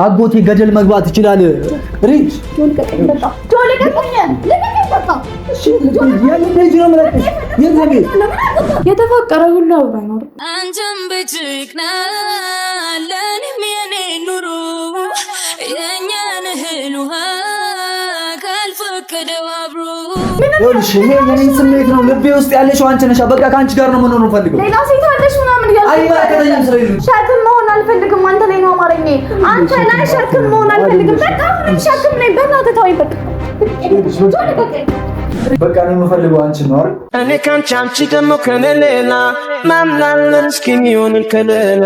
አጎቴ ገደል መግባት ይችላል። ሪች የተፈቀረ ሁሉ አብሮ አይኖርም። አንተም ብትቅና ለኔም የኔ ኑሮ የእኛን እህል ውሃ ካልፈቀደው አብሮ ይኸውልሽ ይሄ የኔ ስሜት ነው። ልቤ ውስጥ ያለሽው አንቺ ነሽ። በቃ ከአንቺ ጋር ነው መኖር ፈልገው። ሌላ ሴት አለሽ ምናምን እያልኩ አይመለከተኝም። ስለሌሉ ሸክም መሆን አልፈልግም። አንተ ላይ ነው አማርኛ። አንተ ላይ ሸክም መሆን አልፈልግም። በቃ ምን ሸክም ነኝ። በእናትህ ተወኝ በቃ። በቃ ነው የምፈልገው አንቺን ነው አይደል? እኔ ካንቺ አንቺ ደግሞ ከኔ ሌላ ማምናለን እስኪ የሚሆንን ከሌላ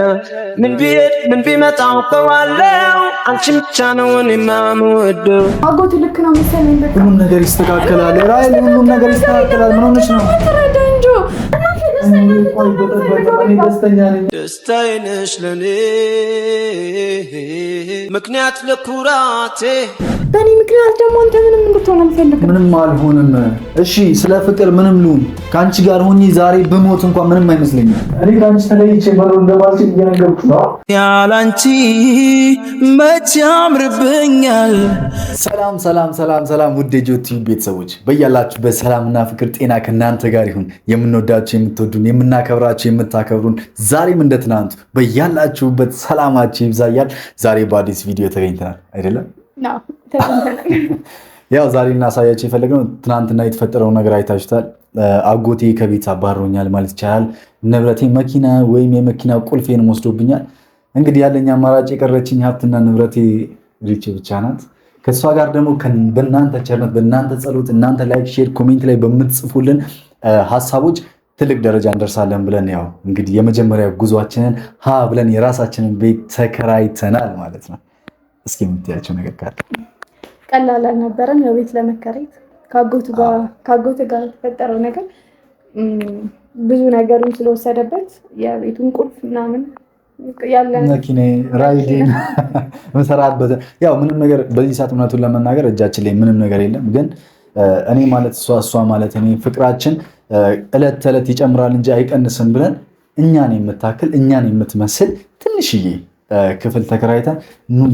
ምን ቢሄድ ምን ቢመጣ አውቀዋለሁ አንቺን ብቻ ነው እኔ የምወደው። አጎቱ ልክ ነው መሰለኝ። በቃ ሁሉም ነገር ይስተካከላል። ራይ ሁሉም ነገር ይስተካከላል። ምን ሆነሽ ነው? ተረዳኝ እንጂ ደስተኛ ነኝ። ደስታዬ ነሽ ለኔ ምክንያት ለኩራቴ በእኔ ምክንያት ደግሞ አንተ ምንም እንድትሆን አልፈልግም። ምንም አልሆንም። እሺ ስለ ፍቅር ምንም ልሁን ከአንቺ ጋር ሆኜ ዛሬ ብሞት እንኳን ምንም አይመስለኝም። እኔ ከአንቺ ተለይቼ መኖር እንደማልችል እየነገርኩሽ ነው። ያላንቺ መቼ ያምርብኛል። ሰላም ሰላም ሰላም ሰላም ውድ የጆቲ ቤተሰቦች በያላችሁበት ሰላምና ፍቅር ጤና ከእናንተ ጋር ይሁን። የምንወዳችሁ የምትወዱን የምናከብራችሁ የምታከብሩን ዛሬም እንደ ትናንቱ በያላችሁበት ሰላማችሁ ይብዛያል። ዛሬ በአዲስ ቪዲዮ ተገኝተናል አይደለም? ያው ዛሬ እናሳያችሁ የፈለግነው ትናንትና የተፈጠረው ነገር አይታችሁታል። አጎቴ ከቤት አባሮኛል ማለት ይቻላል። ንብረቴ መኪና ወይም የመኪና ቁልፌን ወስዶብኛል። እንግዲህ ያለኝ አማራጭ የቀረችኝ ሀብትና ንብረቴ ሪች ብቻ ናት። ከሷ ጋር ደግሞ በእናንተ ቸርነት በእናንተ ጸሎት እናንተ ላይክ፣ ሼር፣ ኮሜንት ላይ በምትጽፉልን ሀሳቦች ትልቅ ደረጃ እንደርሳለን ብለን ያው እንግዲህ የመጀመሪያ ጉዟችንን ብለን የራሳችንን ቤት ተከራይተናል ማለት ነው። እስኪ የምትያቸው ነገር ካለ? ቀላል አልነበረም። የቤት ለመከራየት ከአጎቱ ጋር የተፈጠረው ነገር ብዙ ነገሩን ስለወሰደበት የቤቱን ቁልፍ ምናምን ያለን መኪና ራይዲን መሰራበት ያው ምንም ነገር በዚህ ሰዓት እውነቱን ለመናገር እጃችን ላይ ምንም ነገር የለም። ግን እኔ ማለት እሷ ማለት እኔ ፍቅራችን እለት ተዕለት ይጨምራል እንጂ አይቀንስም ብለን እኛን የምታክል እኛን የምትመስል ትንሽዬ ክፍል ተከራይተን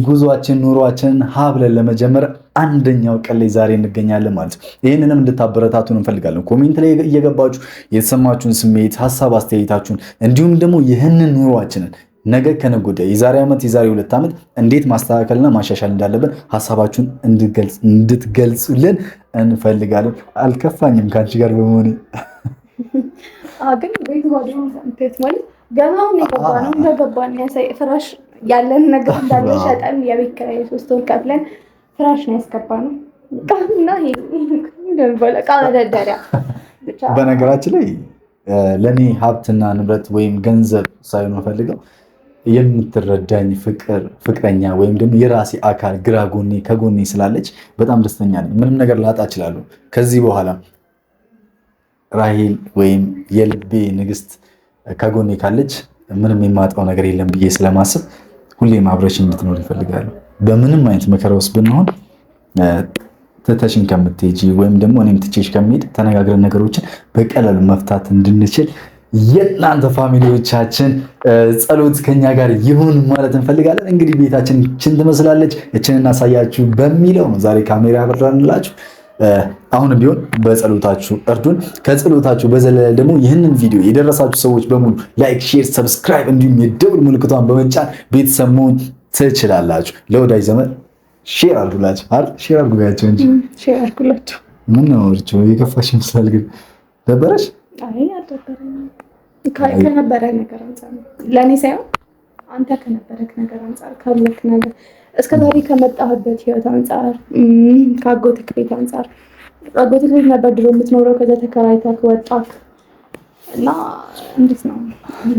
ጉዟችን ኑሯችንን ብለን ለመጀመር አንደኛው ቀን ላይ ዛሬ እንገኛለን ማለት ነው። ይህንንም እንድታበረታቱን እንፈልጋለን። ኮሜንት ላይ እየገባችሁ የተሰማችሁን ስሜት፣ ሀሳብ፣ አስተያየታችሁን እንዲሁም ደግሞ ይህንን ኑሯችንን ነገ ከነገ ወዲያ የዛሬ ዓመት የዛሬ 2 ዓመት እንዴት ማስተካከልና ማሻሻል እንዳለብን ሀሳባችሁን እንድትገልጹልን እንፈልጋለን። አልከፋኝም ከአንቺ ጋር በመሆኔ ግን ቤት ባዶ ማለት ገና አሁን የገባ ነው። እንደገባን ያሳይ ፍራሽ ያለን ነገር እንዳለ ሸጠን የቤት ኪራይ 3 ወር ከፍለን ፍራሽ ነው ያስገባነው። ቃልና በነገራችን ላይ ለኔ ሀብትና ንብረት ወይም ገንዘብ ሳይሆን ፈልገው የምትረዳኝ ፍቅረኛ ወይም ደግሞ የራሴ አካል ግራ ጎኔ ከጎኔ ስላለች በጣም ደስተኛ ነኝ። ምንም ነገር ላጣ እችላለሁ። ከዚህ በኋላ ራሄል ወይም የልቤ ንግስት ከጎኔ ካለች ምንም የማጣው ነገር የለም ብዬ ስለማስብ ሁሌም አብረሽኝ እንድትኖር ይፈልጋሉ። በምንም አይነት መከራ ውስጥ ብንሆን ትተሽኝ ከምትሄጂ ወይም ደግሞ እኔም ትቼሽ ከሚሄድ ተነጋግረን ነገሮችን በቀላሉ መፍታት እንድንችል የእናንተ ፋሚሊዎቻችን ጸሎት ከኛ ጋር ይሁን ማለት እንፈልጋለን። እንግዲህ ቤታችን እችን ትመስላለች። እችን እናሳያችሁ በሚለው ነው ዛሬ ካሜራ ያበራንላችሁ። አሁንም ቢሆን በጸሎታችሁ እርዱን። ከጸሎታችሁ በዘለለ ደግሞ ይህንን ቪዲዮ የደረሳችሁ ሰዎች በሙሉ ላይክ፣ ሼር፣ ሰብስክራይብ እንዲሁም የደውል ምልክቷን በመጫን ቤተሰብ መሆን ትችላላችሁ። ለወዳጅ ዘመድ ሼር አድርጉላችሁ። ሼር አድርጉላችሁ እንጂ ሼር አድርጉላችሁ። ምን ነው እርቹ የከፋሽ ይመስላል። ግን ደበረሽ? አይ አልደበረኝም። ከነበረ ነገር አንፃር ለእኔ ሳይሆን አንተ ከነበረክ ነገር አንፃር ካለክ ነገር እስከዛሬ ከመጣህበት ህይወት አንፃር ከአጎትክ ቤት አንፃር አጎትክ ቤት ነበር ድሮ የምትኖረው። ከዛ ተከራይተህ ወጣህ እና እንዴት ነው?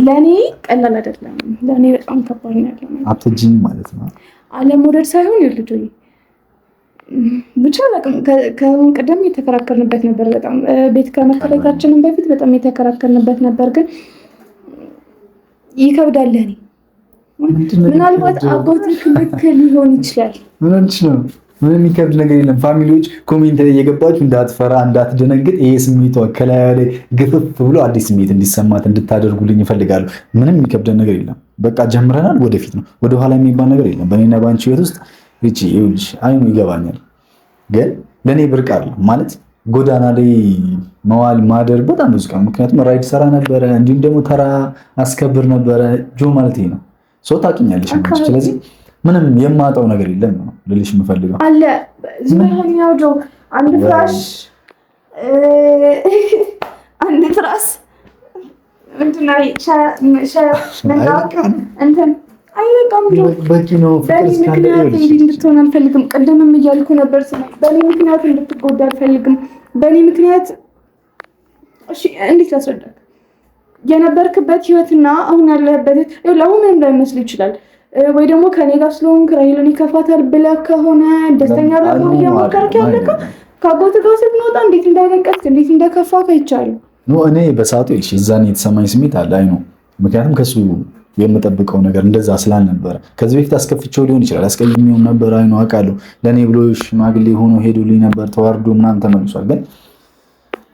ለእኔ ቀላል አይደለም። ለእኔ በጣም ከባድ ነው ያለው። አትጂኝ ማለት ነው። አለመውደድ ሳይሆን ይልጁ ብቻ ከአሁን ቀደም የተከራከርንበት ነበር። በጣም ቤት ከመከራየታችንን በፊት በጣም የተከራከርንበት ነበር። ግን ይከብዳል ለእኔ ምናልባት አጎትህ ልክ ሊሆን ይችላል። ምን ነው ምንም የሚከብድ ነገር የለም። ፋሚሊዎች ኮሜንት ላይ እየገባችሁ እንዳትፈራ እንዳትደነግጥ፣ ይሄ ስሜቷ ከላዩ ላይ ግፍፍ ብሎ አዲስ ስሜት እንዲሰማት እንድታደርጉልኝ ይፈልጋሉ። ምንም የሚከብደን ነገር የለም። በቃ ጀምረናል፣ ወደፊት ነው። ወደኋላ የሚባል ነገር የለም። በእኔና በአንቺ ህይወት ውስጥ እቺ ይኸውልሽ፣ አይኑ ይገባኛል፣ ግን ለእኔ ብርቅ አይደለም ማለት ጎዳና ላይ መዋል ማደር በጣም ብዙ ቀን። ምክንያቱም ራይድ ሰራ ነበረ፣ እንዲሁም ደግሞ ተራ አስከብር ነበረ። ጆ ማለት ይሄ ነው። ሰው ታውቂኛለሽ። ስለዚህ ምንም የማጣው ነገር የለም ነው ልልሽ የምፈልገው። አለ ዝምኛው ጆ አንድ ፍራሽ፣ አንድ ትራስ እንትና እንትን አይበቃም ጆ በቂ ነው። ፍቅር እስካለ እንድትሆን አልፈልግም። ቅድምም እያልኩ ነበር በእኔ ምክንያት እንድትጎዳ አልፈልግም። በእኔ ምክንያት እሺ፣ እንዴት ላስረዳት? የነበርክበት ህይወትና አሁን ያለህበት አሁን ምንም ላይመስል ይችላል። ወይ ደግሞ ከኔ ጋር ስለሆንክ ራሄልን ይከፋታል ብለህ ከሆነ ደስተኛ ለመሆን እየሞከርክ ያለከው ከአጎት ጋር ስትወጣ እንዴት እንዳለቀስክ እንዴት እንደከፋህ አይቻልም። እኔ በሰዓቱ እዛኔ የተሰማኝ ስሜት አለ። አይ ነው ምክንያቱም ከሱ የምጠብቀው ነገር እንደዛ ስላልነበረ ከዚህ በፊት አስከፍቼው ሊሆን ይችላል፣ አስቀይሜው ነበር። አይ ነው አውቃለሁ። ለእኔ ብሎ ሽማግሌ ሆኖ ሄዱልኝ ነበር፣ ተዋርዶ ምናምን ተመልሷል። ግን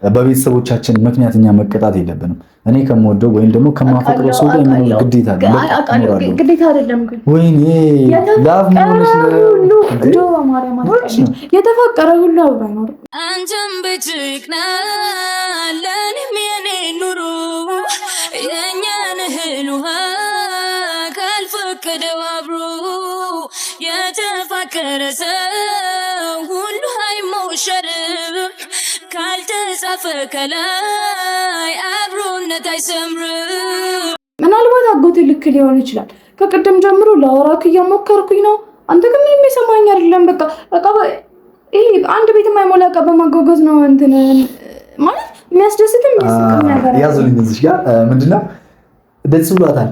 በቤተሰቦቻችን ምክንያት እኛ መቀጣት የለብንም። እኔ ከምወደው ወይም ደግሞ ከማፈቅረው ሰው ጋር የምኖር ግዴታ አለ። ግዴታ አይደለም ግን ወይኔ ላቭ ሞርስ የተፈቀረ ሁሉ አብሮ አይኖርም። አንተም ብትቅና ለእኔም የኔ ኑሮ የእኛን እህል ውሃ ካልፈቀደው አብሮ የተፋቀረ ሰው ሁሉ አይሞሸርም። ካልተጻፈ ከላይ አብሮነት አይሰምርም። ምናልባት አጎቴ ልክ ሊሆን ይችላል። ከቅድም ጀምሮ ላወራክ እየሞከርኩኝ ነው። አንተ ግን ምንም የሰማኝ አይደለም። በቃ ይሄ አንድ ቤት የማይሞላ ዕቃ በማጓጓዝ ነው እንትን ማለት የሚያስደስትም ነገር ያዙልኝ። እዚህ ጋር ምንድነው ደስ ብሏታል።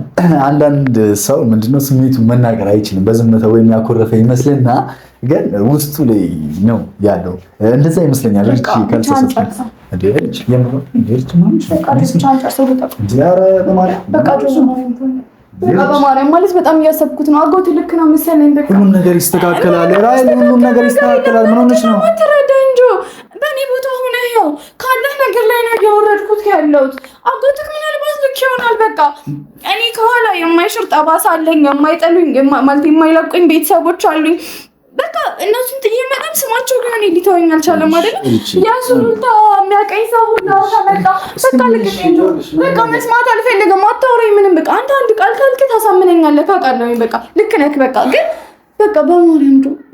አንዳንድ ሰው ምንድነው ስሜቱን መናገር አይችልም። በዝምታ ወይም ያኮረፈ ይመስልና ግን ውስጡ ላይ ነው ያለው። እንደዛ ይመስለኛል። እቺ ካልተሰጠች እንዴት የምሮ እንዴት በማርያም ማለት በጣም እያሰብኩት ነው። አጎት ልክ ነው መሰለኝ። በቃ ሁሉም ነገር ይስተካከላል። ራይል ሁሉም ነገር ይስተካከላል። ምን ሆነሽ ነው? ተረዳኝ እንጂ በእኔ ቦታ ሆነ ያው ካለህ ነገር ላይ ነው ያወረድኩት ያለሁት። አጎትህ ምናልባት ልክ ይሆናል። በቃ እኔ ከኋላ የማይሽር ጠባሳ አለኝ። የማይጠሉኝ ማለት የማይለቁኝ ቤተሰቦች አሉኝ። በቃ እነሱን ጥዬ መጣም ስማቸው ግን እኔ ሊተወኝ አልቻለም አይደል? ያሱሩታ የሚያቀኝ ሰው ሁሉ ተመጣ። በቃ ልክ ነው። በቃ መስማት አልፈልግም። አታውሪኝ ምንም። በቃ አንድ ቃል ካልክ ታሳምነኛለህ። ታውቃለህ። በቃ ልክ ነህ። በቃ ግን በቃ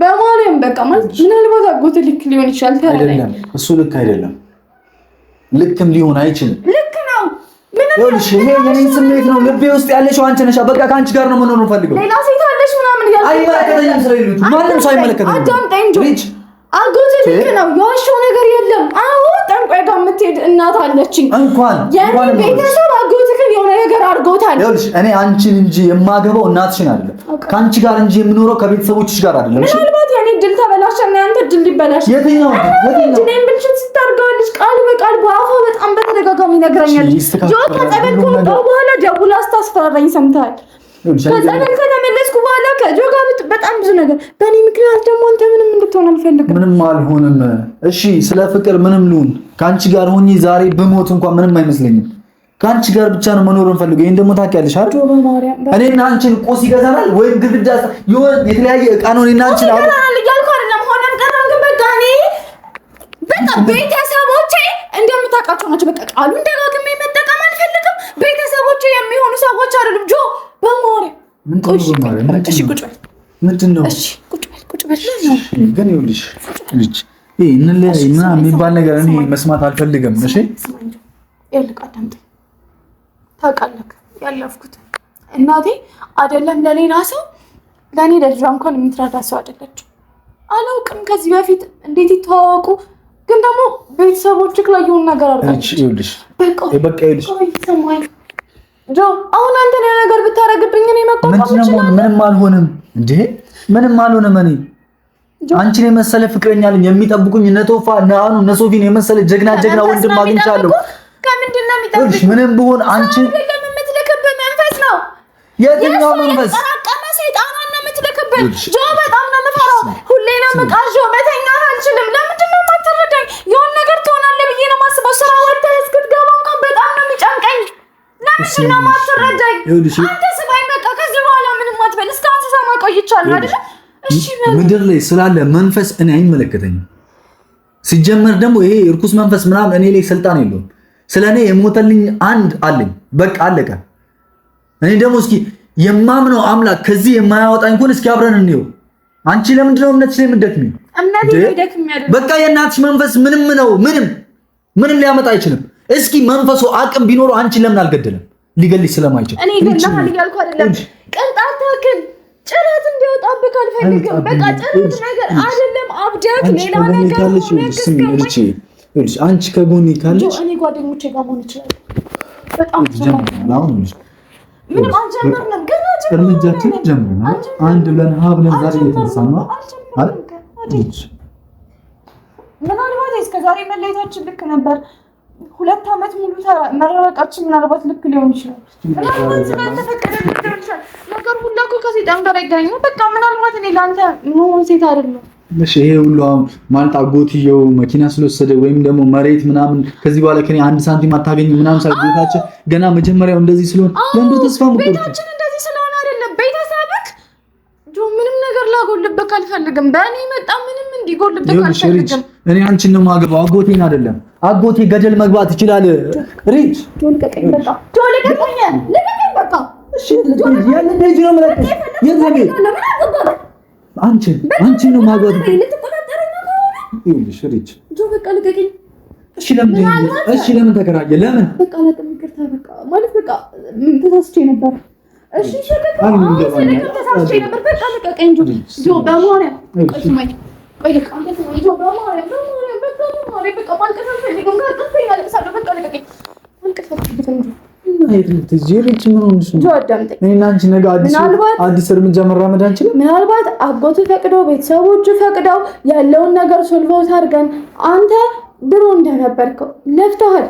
በማርያም በቃ ማለት ምናልባት አጎት ልክ ሊሆን ይችላል። አይደለም እሱ ልክ አይደለም። ልክም ሊሆን አይችልም። ልክ ነው። ይኸውልሽ ይሄ የኔ ስሜት ነው። ልቤ ውስጥ ያለሽው አንቺ ነሽ። በቃ ከአንቺ ጋር ነው መኖር የምፈልገው። ሌላ ሴት አለሽ ምናምን እያልኩ አይመለከተኝም። ስለሌሉት ማንም ሰው አይመለከተኝም። አዳምጠኝ እንጂ አጎት ልክ ነው። የዋሸው ነገር የለም። አዎ ጠንቋይ ጋር የምትሄድ እናት አለችኝ። እንኳን ቤተሰብ አጎትህን የሆነ ነገር አድርጎታል። ይኸውልሽ እኔ አንቺን እንጂ የማገባው እናትሽን አይደለም፣ ከአንቺ ጋር እንጂ የምኖረው ከቤተሰቦችሽ ጋር አይደለም። ምናልባት የኔ ድል ተበላሸና ያንተ ድል ሊበላሽ የትኛው እኔም ብልሽት ስታርጋለች ቃል በቃል በአፏ በጣም በተደጋጋሚ ነግረኛለች። ጆ ከጸበል ከወጣሁ በኋላ ደውላ ስታስፈራራኝ ሰምተሃል። ከጸበል ከተመለስኩ በኋላ ከጆ ጋር በጣም ብዙ ነገር በእኔ ምክንያት ደግሞ አንተ ምንም እንድትሆን አልፈልግም። ምንም አልሆንም። እሺ ስለ ፍቅር ምንም ልሁን ከአንቺ ጋር ሆኜ ዛሬ ብሞት እንኳን ምንም አይመስለኝም። ከአንቺ ጋር ብቻ ነው መኖር እንፈልገው። ይሄን ደግሞ ታውቂያለሽ አይደል? እኔና አንቺን ቁስ ይገዛናል ወይም ግድግዳ ይሆን የተለያየ ዕቃ ነው። እኔና አንቺን እያልኩ አይደለም። ሆነም ቀረም ግን በቃ እኔ በቃ ቤተሰቦቼ እንደምታውቃቸው ናቸው። በቃ ቃሉን ደጋግሜ መጠቀም አልፈልግም። ቤተሰቦቼ የሚሆኑ ሰዎች አይደሉም። ጆ በማርያም ምንድን ነው? ቁጭ በል ግን ይኸውልሽ ልጅ እንለያይ ምናምን የሚባል ነገር እኔ መስማት አልፈልግም። እሺ ይልቅ አዳምጠኝ። ታውቃለህ ያለፍኩት እናቴ አይደለም ለሌላ ሰው ለእኔ ለልጇ እንኳን የምትረዳ ሰው አይደለችም። አላውቅም ከዚህ በፊት እንዴት ይተዋወቁ፣ ግን ደግሞ ቤተሰቦችህ ላይ የሆነ ነገር አድርጋለች። ይኸውልሽ በቃ ይኸውልሽ ጆ አሁን አንተ ነገር ብታረግብኝ እኔ መቋቋም እችላለሁ። ምንም አልሆንም እንዴ ምንም አልሆንም። እኔ አንቺን የመሰለ ፍቅረኛ አለኝ የሚጠብቁኝ እነ ቶፋ እነ አኑ እነ ሶፊን የመሰለ ጀግና ወንድም አግኝቻለሁ። ከምንድን ነው የሚጠብቁኝ? ምንም ብሆን አንቺ የምትልክብህ መንፈስ ነው። የትኛው መንፈስ? የተጠራቀመ ሰይጣን ነው የምትልክብህ። ጆ በጣም ነው የምፈራው። ሁሌ ነው የምቃዠው መተኛ አልችልም። ለምንድን ነው የማትረዳኝ? የሆነ ነገር ትሆናለህ ብዬ ነው የማስበው። ስራ ወጥተህ እስክትገባ እንኳን በጣም ነው የሚጨንቀኝ። ለምንድን ነው የማትረዳኝ? አንተ ስማኝ፣ በቃ ከዚህ በኋላ ምንም አትበል። እስካሁን ስሰማ ቆይቻለሁ አይደል? እሺ ምድር ላይ ስላለ መንፈስ እኔ አይመለከተኝም። ሲጀመር ደግሞ ይሄ እርኩስ መንፈስ ምናምን እኔ ላይ ስልጣን የለውም። ስለኔ የሞተልኝ አንድ አለኝ፣ በቃ አለቀ። እኔ ደግሞ እስኪ የማምነው አምላክ ከዚህ የማያወጣኝ ከሆነ እስኪ አብረን እንየው። አንቺ ለምንድን ነው እምነትሽ ላይ የምትደክሚው? እምነቴ ይደክም ያለው በቃ የእናትሽ መንፈስ ምንም ነው፣ ምንም ሊያመጣ አይችልም። እስኪ መንፈሱ አቅም ቢኖረው አንቺ ለምን አልገደለም? ሊገልሽ ስለማይችል እኔ ገናሃል እያልኩ አይደለም። ቅንጣት ታክል ጭረት እንዲወጣብህ አልፈልግም። በቃ ጭረት ነገር አይደለም። አብዳክ ሌላ ነገር አንቺ ከጎኔ ካለሽ እኔ ጓደኞቼ ጋር መሆን ይችላል። በጣም ምንም አልጀመርንም፣ ግን እርምጃችን ጀምረናል። አንድ ብለን ብለን ዛሬ እየተነሳን ነው አይደል? ምናልባት እስከዛሬ መለየታችን ልክ ነበር። 2 ዓመት ሙሉ መራራቃችን ምናልባት ልክ ሊሆን ይችላል። ምናልባት ስለተፈቀደ ሊሆን ይችላል። ነገር ሁሉ እኮ ከሴጣን ጋር አይገናኝም። በቃ ምናልባት እኔ ለአንተ መሆን ሴት አይደለም። እሺ ይሄ ሁሉ ማለት አጎትየው መኪና ስለወሰደ ወይም ደግሞ መሬት ምናምን ከዚህ በኋላ ከኔ 1 ሳንቲም አታገኝ ምናምን ሳይጎታቸው ገና መጀመሪያው እንደዚህ ስለሆነ ለምን ተስፋ መቆርጥ? ቤታችን እንደዚህ ስለሆነ አይደለም። ቤተሰብክ ምንም ነገር ላጎልብህ አልፈልግም። በእኔ መጣ ምንም እንዲጎልብህ አልፈልግም። እኔ አንቺን ነው የማገባው፣ አጎቴን አይደለም። አጎቴ ገደል መግባት ይችላል። ሪች ልቀቀኝ፣ በቃ ልቀቀኝ፣ በቃ እሺ ያለ ልጅ ነው ማለት የት አንቺን ነው ማግባት ይኸውልሽ ሪች በቃ ልቀቀኝ። እሺ ለምን ተከራየ? ለምን በቃ ለጥምቅርታ በቃ ማለት በቃ ተሳስቼ ነበር። እሺ ተሳስቼ ነበር። በቃ ልቀቀኝ ጆ በማርያም ቆይ ቆይ በቃ ጆ በማርያም በቃ ማልቀስ አልፈልግም። ጋር ያለቅሳለሁ። በቃ ልቀቀኝ። ማልቀስ አልፈልግም። አዲስ እርምጃ መራመድ አንችልም። ምናልባት አጎቱ ፈቅዶ ቤተሰቦቹ ፈቅደው ያለውን ነገር ሶልቮት አድርገን አንተ ድሮ እንደነበርከው ለፍተሃል።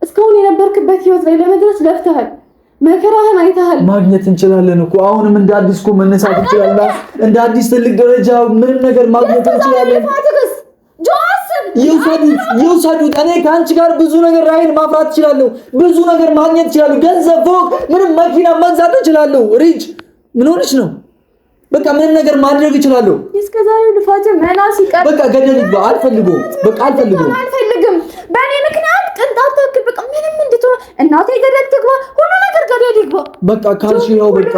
እስካሁን የነበርክበት ህይወት ላይ ለመድረስ ለፍተሃል። መከራህን አይተሃል። ማግኘት እንችላለን እኮ አሁንም እንደ አዲስ እኮ መነሳት እንችላለን። እንደ አዲስ ትልቅ ደረጃ ምንም ነገር ማግኘት እንችላለን። ይውሰዱት። እኔ ከአንቺ ጋር ብዙ ነገር ራይን ማፍራት እችላለሁ። ብዙ ነገር ማግኘት እችላለሁ። ገንዘብ፣ ፎቅ፣ ምንም መኪና መግዛት እችላለሁ። ሪች ምን ሆነሽ ነው? በቃ ምንም ነገር ማድረግ እችላለሁ። እስከዛሬው ልፋት መና ሲቀር በቃ ገደል ይግባ። አልፈልገውም። በቃ አልፈልገውም። በእኔ ምክንያት ቅንጣት ታክል በቃ ምንም እንድትሆን እናቴ ገደል ትግባ፣ ሁሉ ነገር ገደል ይግባ። በቃ ካልሽ ያው በቃ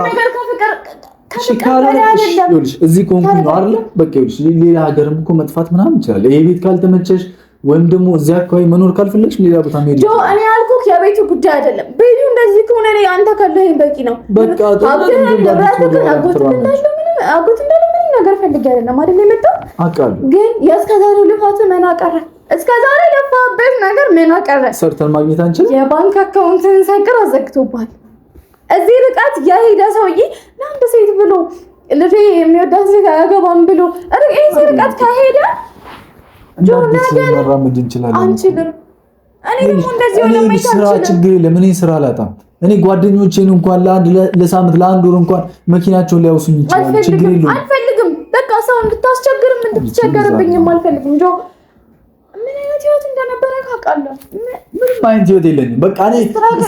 እዚህ ኮንኩኝ ነው አይደል? በቃ ይኸውልሽ ሌላ ሀገርም እኮ መጥፋት ምናምን ይችላል። ይሄ ቤት ካልተመቸሽ ወይም ደግሞ እዚያ አካባቢ መኖር ካልፈለግሽ ሌላ ቦታ መሄድ ጆ እኔ ያልኩህ የቤቱ ጉዳይ አይደለም። ቤቱ እንደዚህ ከሆነ እኔ አንተ ካለህ በቂ ነው። በቃ አጎት እንዳለ ምንም ነገር ፈልጌ አይደለም አይደል የመጣው አውቃለሁ። ግን የእስከዛሬው ልፋት ምን አቀረ? እስከዛሬ ለፋበት ነገር ምን አቀረ? ሰርተን ማግኘት አንችልም። የባንክ አካውንትን ሳይቀር አዘግቶባል። እዚህ ርቀት የሄደ ሰውዬ ለአንድ ሴት ብሎ ልጅ የሚወዳት ሴት አያገባም ብሎ እዚህ ርቀት ከሄደ መራመድ እንችላለን። አንችልም። እኔ ደግሞ እንደዚህ ሆነ ስራ ችግር የለም። እኔ ስራ አላጣም። እኔ ጓደኞቼን እንኳን ለሳምንት ለአንድ ወር እንኳን መኪናቸውን ሊያውሱኝ ይችላል። ችግር የለውም። አልፈልግም። በቃ ሰው እንድታስቸግርም እንድትቸገርብኝም አልፈልግም። ጆ ምን አይነት ህይወት እንደነበረ ካውቃለሁ። ምንም አይነት ህይወት የለኝም። በቃ እኔ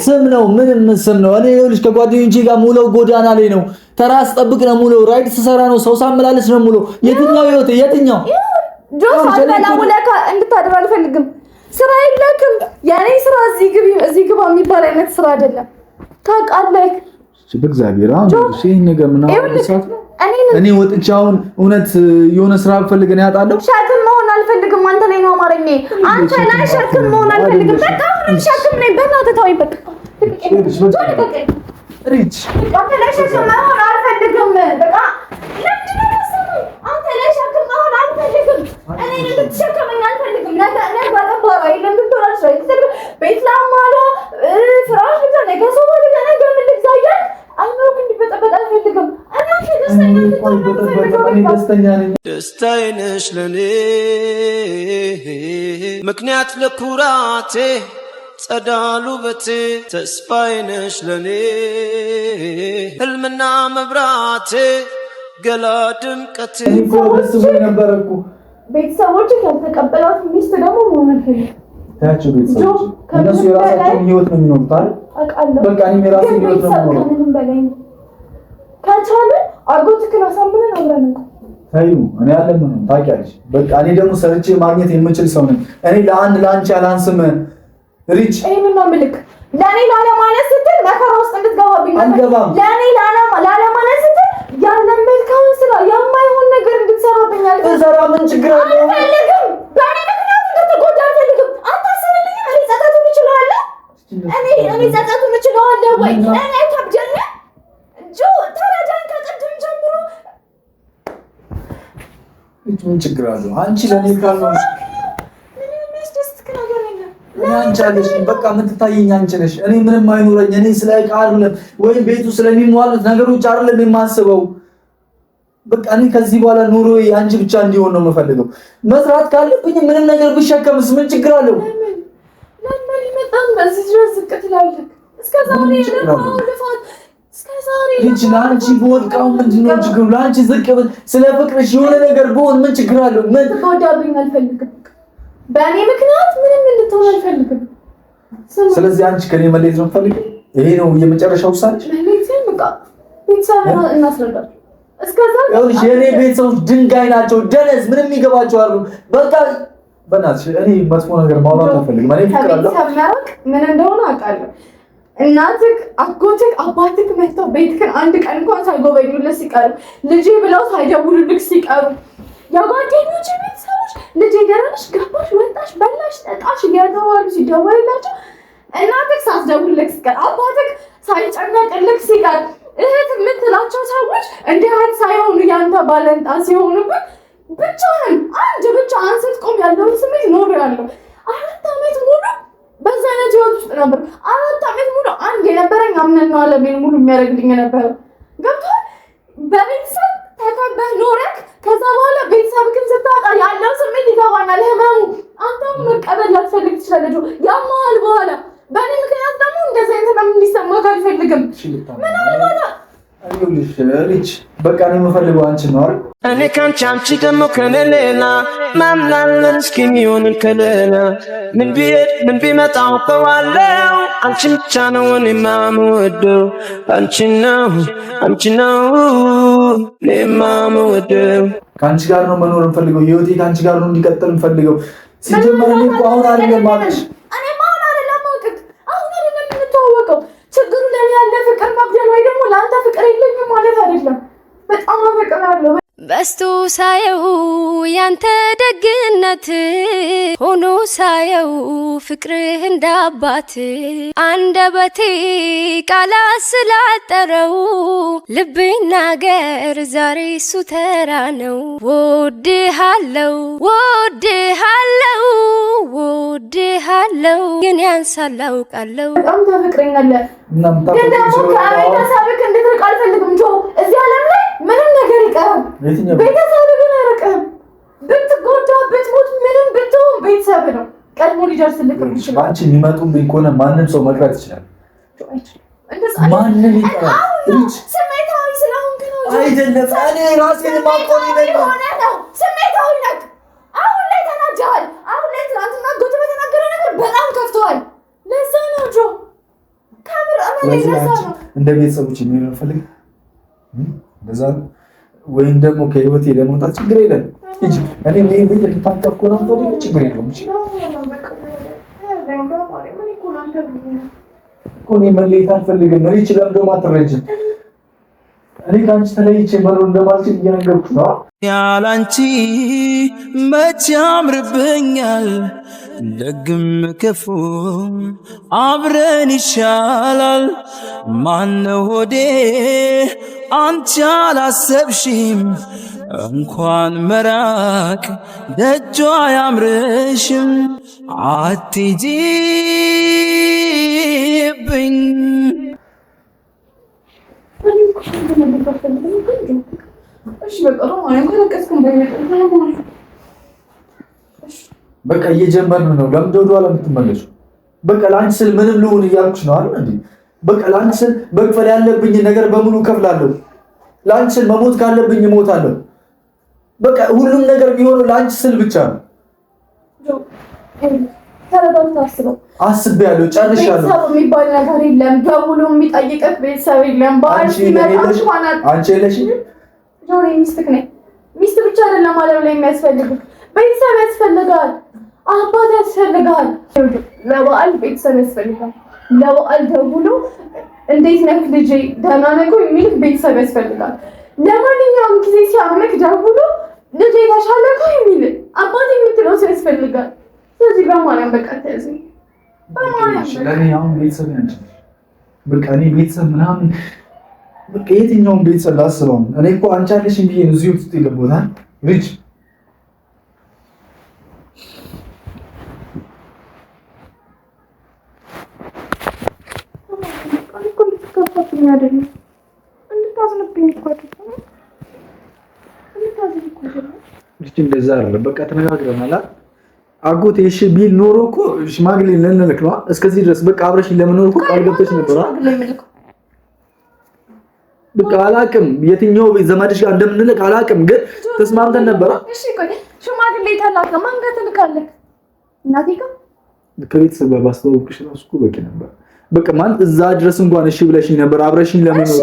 ስም ነው፣ ምንም ስም ነው። እኔ ይኸውልሽ ከጓደኞቼ ጋር ሙለው ጎዳና ላይ ነው። ተራ ስጠብቅ ነው ሙለው። ራይድ ስሰራ ነው። ሰው ሳመላለስ ነው ሙለው። የትኛው ህይወት የትኛው ጆ ሳልበላ ውለካ እንድታድር አልፈልግም። ስራ የለክም። የኔ ስራ እዚህ ግባ የሚባል አይነት ስራ አይደለም። ታውቃለህ። በእግዚአብሔር አሁን ይሄን ነገር ምን አወራሳት? እኔ ወጥቼ አሁን እውነት የሆነ ስራ ፈልገን ያጣለው ሸክም መሆን አልፈልግም። አንተ ላይ ነው አማርኛ። አንተ ላይ ሸክም መሆን አልፈልግም። በቃ አሁንም ሸክም ነኝ። በእናትህ ተወኝ። በቃ ሪች አንተ ላይ ሸክም መሆን አልፈልግም። በቃ ለምንድን ነው የምትሰማው? አንተ ላይ ሸክም መሆን አልፈልግም። እኔ እንድትሸከመኝ አልፈልግም። ነገ ባጠባራ የለም ብትወራሽ ወይ ቤት ላማሎ ፍራሽ ብቻ ነገ ሰው ወደ ነገ ምን ልግዛያል? አይኖርም። እንዲበጠበጥ አልፈልግም። ደስታዬ ነሽ ለኔ ምክንያት ለኩራቴ ጸዳሉ በቴ ተስፋዬ ነሽ ለኔ ህልምና መብራቴ ገላ ድምቀት ቤተሰቦች ያልተቀበሏት ሚስት ደግሞ ሆነ ታቸው ቤተሰቦች እነሱ የራሳቸውን ህይወት ነው የሚኖሩት አይደል? በቃ እኔ የራሴን ህይወት ነው የምኖረው። ከቻለ አጎትክን አሳምነን አብረን ታዩ እኔ አለም ነው ታውቂያለሽ። በቃ እኔ ደግሞ ሰርቼ ማግኘት የምችል ሰው ነኝ። እኔ ለአንቺ አላንስም። ሪች ይሄን ነው ምልክ ለኔ ላለማነስ ስትል መከራ ውስጥ እንድትገባብኝ አንገባም። ለኔ ላለማነስ ስትል ያንን መልካም ስራ የማይሆን ነገር እንድትሰራብኝ እሰራ ምን ችግር አለ? አልፈልግም። በእኔ ምክንያት እንድትጎዳ አልፈልግም። አታስብልኝ። እኔ ጸጸቱን እችላለሁ። እኔ ጸጸቱን እችላለሁ ወይ? እኔ ከብጀኛ ጆ ተረዳኝ። ከቅድም ጀምሮ ምን ችግር አለው? አንቺ ለኔ ካልሆንሽ ምንም የሚያስደስትክ ነገር የለም። አንቺ አለሽ በቃ የምትታየኝ አንቺ ነሽ። እኔ ምንም አይኖረኝ። እኔ ስለ ዕቃ አይደለም ወይም ቤቱ ስለሚሟሉት ነገሮች አይደለም የማስበው። በቃ እኔ ከዚህ በኋላ ኑሮዬ አንቺ ብቻ እንዲሆን ነው የምፈልገው። መስራት ካለብኝ ምንም ነገር ብሸከምስ ምን ችግር አለው? ለምን ይመጣን በዚህ ድረስ ዝቅ ትላለህ? እስከ ዛሬ የለፋው ልፋት ልጅ ለአንቺ በወድቃው ምንድነው ችግሩ? ለአንቺ ዝቅ ብል ስለ ፍቅርሽ የሆነ ነገር ብሆን ምን ችግር አለው? ምን ተወዳብኝ አልፈልግም። በእኔ ምክንያት ምንም እንድትሆን አልፈልግም። ስለዚህ አንቺ ከኔ መለየት ነው የምትፈልጊው? ይሄ ነው የመጨረሻው ውሳኔ? በቃ ቤተሰብ እናስረዳቸው። እስከዛ ይኸውልሽ የኔ ቤተሰቦች ድንጋይ ናቸው፣ ደነዝ ምንም ይገባቸው አሉ። በቃ በእናትሽ እኔ መጥፎ ነገር ማውራት አልፈልግም። እኔ ፍቅር አለው ምን እንደሆነ አውቃለሁ። እናትህ፣ አጎትህ፣ አባትህ መጥተው ቤትህን አንድ ቀን እንኳን ሳይጎበኙልህ ሲቀሩ፣ ልጄ ብለው ሳይደውሉልህ ሲቀሩ፣ የጓደኞች ቤተሰቦች ልጄ ደረሽ፣ ገባሽ፣ ወጣሽ፣ በላሽ፣ ጠጣሽ እየተባሉ ሲደወልላቸው፣ እናትህ ሳትደውልልህ ሲቀር፣ አባትህ ሳይጨነቅልህ ሲቀር፣ እህት የምትላቸው ሰዎች እንዲህ አይነት ሳይሆኑ ያንተ ባለንጣ ሲሆኑብህ ብቻህን አንድ ብቻ ስትቆም ያለውን ስሜት ኖሬያለሁ። 4 ዓመት ሙሉ በዛ አይነት ህይወት ውስጥ ነበር። 4 ዓመት ሙሉ አንድ የነበረኝ አምነን ነው አለሜን ሙሉ የሚያደርግልኝ ነበር። ገብቶሃል? በቤተሰብ ተከበህ ኖረክ ከዛ በኋላ ቤተሰብህን ስታጣ ያለው ስሜት ይገባኛል፣ ህመሙ። አንተም መቀበል ላትፈልግ ትችላለህ። ያማል በኋላ በእኔ ምክንያት ደግሞ እንደዚህ አይነት ህመም እንዲሰማህ አልፈልግም። ምናልባት ልጅ በቃ እኔ የምፈልገው አንቺን ነው አይደል? እኔ ካንቺ አንቺ ደግሞ ከኔ ሌላ ማምናለን እስኪ የሚሆንን ከሌላ ምን ቢሄድ ምን ቢመጣ አውቀዋለሁ አንቺን ብቻ ነው እኔ የማምወደው አንቺ ነው እኔ የማምወደው ከአንቺ ጋር ነው መኖር የምፈልገው። ህይወቴ ከአንቺ ጋር ነው እንዲቀጥል የምፈልገው። ሲጀመር እኔ እኮ አሁን አይደለም ማለሽ ችግሩ ለኔ ያለ ፍቅር ማግደል ወይ ደግሞ ለአንተ ፍቅር የለኝም ማለት አይደለም። በጣም አፈቅራለሁ። በስቶ ሳየው ያንተ ደግነት ሆኖ ሳየው ፍቅርህ እንዳባት አንደበቴ ቃላት ስላጠረው ልቤ ናገር ዛሬ እሱ ተራ ነው። ወድሃለው ግን ያንሳል አውቃለሁ። በጣም ታፈቅረኛለህ ግን ደግሞ ከቤተሰብህ እንድትርቅ አልፈልግም። ጆ እዚህ ዓለም ላይ ምንም ነገር ይቀራል። ቤተሰብህ ግን አይርቅህም። ብትጎዳ ብትሞት ምንም ብትሆን ቤተሰብህ ነው ቀድሞ ሊደርስልህ ይችላል። አንቺ የሚመጡብኝ ከሆነ ማንም ሰው መቅረት ይችላል። ማንም ይቀራል። ስሜታዊ ስለሆንክ ነው አይደለም። እኔ ራሴን ማቆም ነው። ስሜታዊ ነህ። አሁን ላይ ተናጀሃል። አሁን ላይ ትናንትና ጎት በተናገረው ነገር በጣም ከፍተዋል። ለዛ ነው ጆ ካሜራ ለዛ ነው እንደ ቤተሰቦች የሚሆን ፈልግ እንደዛ ወይም ደግሞ ከህይወቴ ለመውጣት ችግር የለም። እጂ እኔ ምን ቤት ልታቀፍ ነው ፈልግ ችግር የለም። እሺ ኮኔ መለየት አልፈልግም። ሪች ለምዶ ማትረጅም እኔ ካንቺ ተለይቼ መኖር እንደማልችል እየነገርኩሽ ነው። ያላንቺ መቼ ያምርብኛል ደግም ክፉ አብረን ይሻላል። ማነው ሆዴ አንቺ አላሰብሽም እንኳን መራቅ ደጇ አያምርሽም አትሂጂብኝ በቃ እየጀመርን ነው። ለምን ወደ ኋላ የምትመለሱ? በቃ ለአንቺ ስል ምንም ልሁን እያልኩሽ ነው አይደል እንዴ? በቃ ለአንቺ ስል መክፈል ያለብኝ ነገር በሙሉ ከፍላለሁ። ለአንቺ ስል መሞት ካለብኝ እሞታለሁ። በቃ ሁሉም ነገር የሚሆነው ለአንቺ ስል ብቻ ነው። ተረጋግተህ አስበው። አስቤያለሁ፣ ጨርሻለሁ። ቤተሰብ የሚባል ነገር የለም። ደውሎ የሚጠይቅህ ቤተሰብ የለም። በዓል ሲመጣ አንቺ የለሽኝም። ጆሪ ሚስትህ ነኝ። ሚስት ብቻ አይደለም ዓለም ላይ የሚያስፈልግህ ቤተሰብ ያስፈልጋል። አባት ያስፈልጋል። ለበዓል ቤተሰብ ያስፈልጋል። ለበዓል ደውሎ እንዴት ነህ ልጄ ደህና ነህ የሚልህ ቤተሰብ ያስፈልጋል። ለማንኛውም ጊዜ ሲያምክ ደውሎ ልጄ ተሻለ የሚልህ አባት የምትለው ሰው ያስፈልጋል። ስለዚህ በማርያም በቃ ተያዘኝ። ለኔ አሁን ቤተሰብ ያንቺ በቃ እኔ ቤተሰብ ምናምን በቃ የትኛውን ቤተሰብ ላስበው? እኔ እኮ አንቺ አለሽኝ ብዬ እዚህ ውስጥ የገባሁት ልጅ እንደዛ አይደለም። በቃ ተነጋግረናል። አጎቴ እሺ ቢል ኖሮ እኮ ሽማግሌ ልንልክ ነው እስከዚህ ድረስ በቃ አብረሽኝ ለመኖር እኮ ቃል ገብተሽ ነበር። በቃ አላውቅም የትኛው ዘመድሽ ጋር እንደምንልክ አላውቅም፣ ግን ተስማምተን ነበር። እሺ ቆይ ሽማግሌ ተላከ ማን ጋር ትልካለህ? እናቴ ጋር ከቤተሰብ ጋር ባስተዋወቅሽ እራሱ እኮ በቂ ነበር። በቃ ማለት እዛ ድረስ እንኳን እሺ ብለሽኝ ነበር አብረሽኝ ለመኖር። እሺ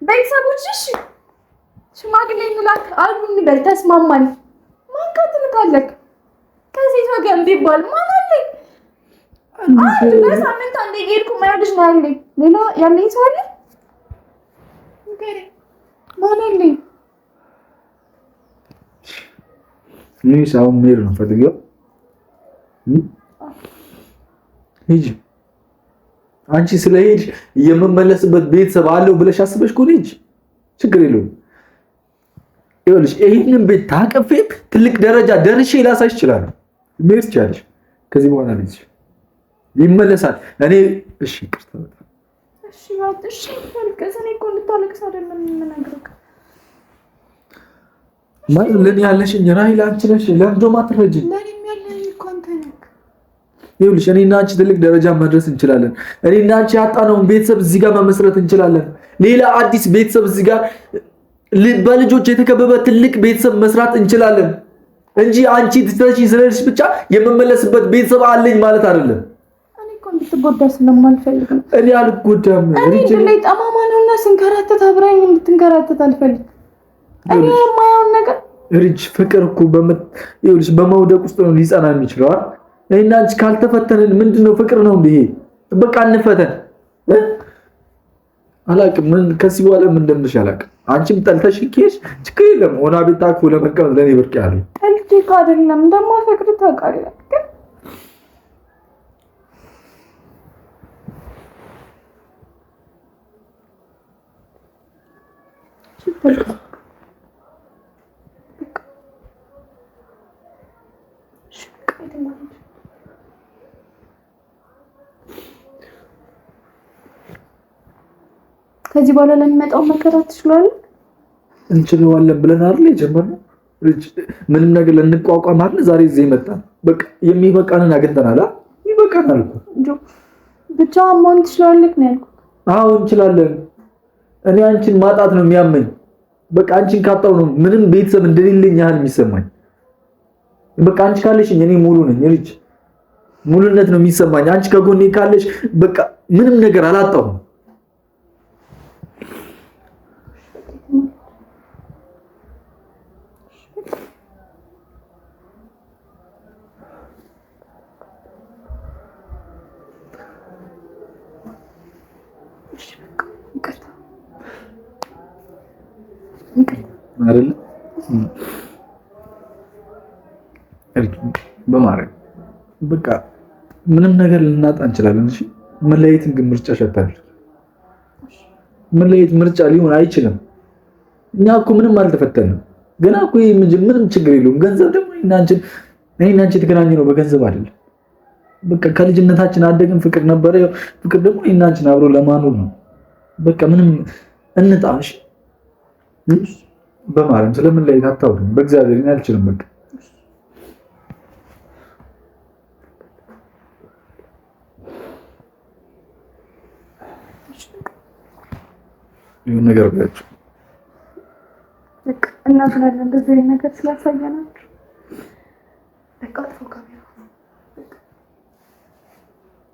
ቤተሰቦች እሺ ሽማግሌ እንላክ አሉን ንገር፣ ተስማማን። ማን ጋር ትልካለህ? ከዚህ ወገን ቢባል ማን አለኝ? አንድ በሳምንት አንዴ ሄድኩ ማይወድሽ ነው ያለኝ። ሌላ ያለኝ ሰው አለ? ማን አለኝ? እኔ ሰው ሜር ነው ፈልገው ሂጂ። አንቺ ስለሄድሽ የምመለስበት ቤተሰብ አለው ብለሽ አስበሽ እኮ ሂጂ፣ ችግር የለውም። ይኸውልሽ ይሄንን ቤት ታቀፌ ትልቅ ደረጃ ደርሼ ላሳይሽ እችላለሁ። ሜር ትችያለሽ። ከዚህ በኋላ ልጅ ይመለሳል። እኔ እሺ ይቅርታ በጣም እሺ ማለት እሺ ታልከስ እኔ እኮ እንድታለቅስ አይደለም የምነግርህ። ማለት ለኔ ያለሽኝ ራይ ላንቺ ነሽ። ለምዶ ማትረጂ ለኔም ያለኝ እኮ አንተ ነህ። ይኸውልሽ እኔና አንቺ ትልቅ ደረጃ መድረስ እንችላለን። እኔና አንቺ ያጣነውን ቤተሰብ እዚህ ጋር መመስረት እንችላለን። ሌላ አዲስ ቤተሰብ እዚህ ጋር በልጆች የተከበበ ትልቅ ቤተሰብ መስራት እንችላለን እንጂ አንቺ ትተሽ ስለልሽ ብቻ የምመለስበት ቤተሰብ አለኝ ማለት አይደለም። እኔ እኮ እንድትጎዳ ስለማልፈልግ ነው። እኔ አልጎዳም። እኔ ላይ ጠማማ ነውና ስንከራተት አብራኝ እንድትንከራተት አልፈልግም። እኔ የማየውን ነገር ልጅ ፍቅር እኮ ይኸውልሽ በመውደቅ ውስጥ ነው ሊጸና የሚችለው አይደል? እኔና አንቺ ካልተፈተንን ምንድነው ፍቅር ነው እንዴ? በቃ እንፈተን። አላውቅም ምን ከዚህ በኋላ ምን እንደምልሽ አላውቅም። አንቺም ጠልተሽ ከሄድሽ ችግር የለም። ሆና ቤት አቅፎ ለመቀመጥ ለኔ ብርቅ ያለ ጠልቼ አይደለም እንደማፈቅር ታውቃለህ። ከዚህ በኋላ ለሚመጣው መከራ ትችላለህ። እንችለዋለን ብለን አይደል የጀመርነው? ምንም ነገር ልንቋቋም አይደል ዛሬ እዚህ መጣን። በቃ የሚበቃንን አግኝተናል። ይበቃናል እኮ ብቻ መሆን ትችላለህ ነው ያልኩት። አዎ እንችላለን። እኔ አንቺን ማጣት ነው የሚያመኝ። በቃ አንቺን ካጣው ነው ምንም ቤተሰብ እንደሌለኝ ያህል የሚሰማኝ። በቃ አንቺ ካለሽኝ እኔ ሙሉ ነኝ። ልጅ ሙሉነት ነው የሚሰማኝ። አንቺ ከጎኔ ካለሽ በቃ ምንም ነገር አላጣሁም። አይደል በማረግ በቃ ምንም ነገር ልናጣ እንችላለን። እሺ መለየትን ግን ምርጫ ሸታል። መለየት ምርጫ ሊሆን አይችልም። እኛ እኮ ምንም አልተፈተንም ገና እኮ ምንም ችግር የለውም። ገንዘብ ደግሞ እኔና አንቺ የተገናኘነው በገንዘብ አይደለም። በቃ ከልጅነታችን አደግን፣ ፍቅር ነበረ። ፍቅር ደግሞ እኔና አንቺን አብሮ ለማኖር ነው። በቃ ምንም እንጣሽ በማርያም ስለምንለየት አታውሪኝ። በእግዚአብሔር እኔ አልችልም። በቃ ይሁን ነገር ብላችሁ በቃ እናዝናለን እንደዚህ ነገር ስላሳየናችሁ። በቃ